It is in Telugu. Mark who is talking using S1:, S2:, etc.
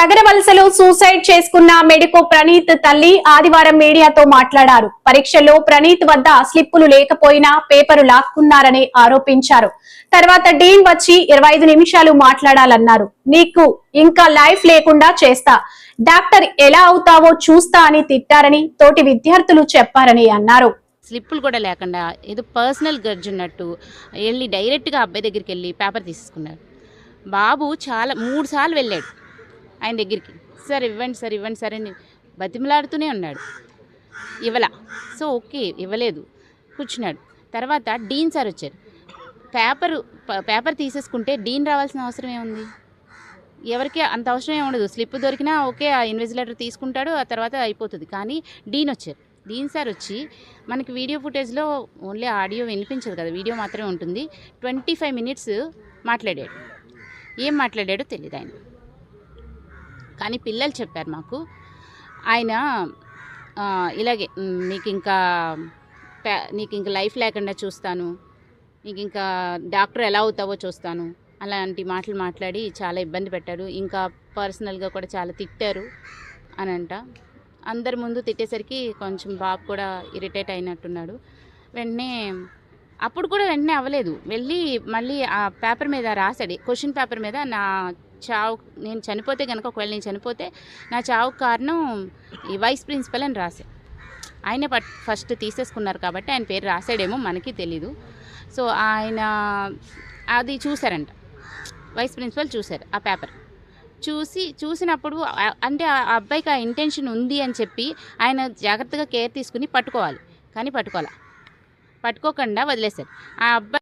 S1: సగరవలసలో సూసైడ్ చేసుకున్న మెడికో ప్రణీత్ తల్లి ఆదివారం మీడియాతో మాట్లాడారు. పరీక్షల్లో ప్రణీత్ వద్ద స్లిప్పులు లేకపోయినా పేపరు లాక్కున్నారని ఆరోపించారు. తర్వాత డీన్ వచ్చి 25 నిమిషాలు మాట్లాడాలన్నారు. నీకు ఇంకా లైఫ్ లేకుండా చేస్తా, డాక్టర్ ఎలా అవుతావో చూస్తా అని తిట్టారని తోటి విద్యార్థులు చెప్పారని అన్నారు.
S2: స్లిప్పులు కూడా లేకుండా ఏదో పర్సనల్ గర్జ్ ఉన్నట్టు వెళ్ళి డైరెక్ట్గా అబ్బాయి దగ్గరికి వెళ్ళి పేపర్ తీసుకున్నారు. బాబు 3 సార్లు వెళ్ళాడు ఆయన దగ్గరికి. సార్ ఇవ్వండి సార్ ఇవ్వండి సార్ అని బతిమలాడుతూనే ఉన్నాడు. ఇవ్వలా. సో ఓకే ఇవ్వలేదు, కూర్చున్నాడు. తర్వాత డీన్ సార్ వచ్చారు. పేపర్ తీసేసుకుంటే డీన్ రావాల్సిన అవసరం ఏముంది? ఎవరికి అంత అవసరం ఏముండదు. స్లిప్ దొరికినా ఓకే, ఆ ఇన్విజిలేటర్ తీసుకుంటాడు, ఆ తర్వాత అయిపోతుంది. కానీ డీన్ వచ్చారు. డీన్ సార్ వచ్చి మనకి వీడియో ఫుటేజ్లో ఓన్లీ ఆడియో వినిపించదు కదా, వీడియో మాత్రమే ఉంటుంది. 25 మినిట్స్ మాట్లాడాడు. ఏం మాట్లాడాడో తెలియదు ఆయన. కానీ పిల్లలు చెప్పారు మాకు, ఆయన ఇలాగే నీకు ఇంకా లైఫ్ లేకుండా చూస్తాను, నీకు ఇంకా డాక్టర్ ఎలా అవుతావో చూస్తాను, అలాంటి మాటలు మాట్లాడి చాలా ఇబ్బంది పెట్టాడు. ఇంకా పర్సనల్గా కూడా చాలా తిట్టారు అని అంట. అందరి ముందు తిట్టేసరికి కొంచెం బాబు కూడా ఇరిటేట్ అయినట్టున్నాడు. అప్పుడు కూడా వెంటనే అవ్వలేదు, వెళ్ళి మళ్ళీ ఆ పేపర్ మీద రాశాడు. క్వశ్చన్ పేపర్ మీద నేను చనిపోతే కనుక, ఒకవేళ నేను చనిపోతే నా చావుకు కారణం ఈ వైస్ ప్రిన్సిపల్ అని రాశాడు. ఆయనే ఫస్ట్ తీసేసుకున్నారు కాబట్టి ఆయన పేరు రాశాడేమో, మనకి తెలీదు. సో ఆయన అది చూశారంట, వైస్ ప్రిన్సిపల్ చూశారు ఆ పేపర్. చూసినప్పుడు అంటే ఆ అబ్బాయికి ఆ ఇంటెన్షన్ ఉంది అని చెప్పి ఆయన జాగ్రత్తగా కేర్ తీసుకుని పట్టుకోవాలి. కానీ పట్టుకోకుండా వదిలేశారు. ఆ అబ్బాయి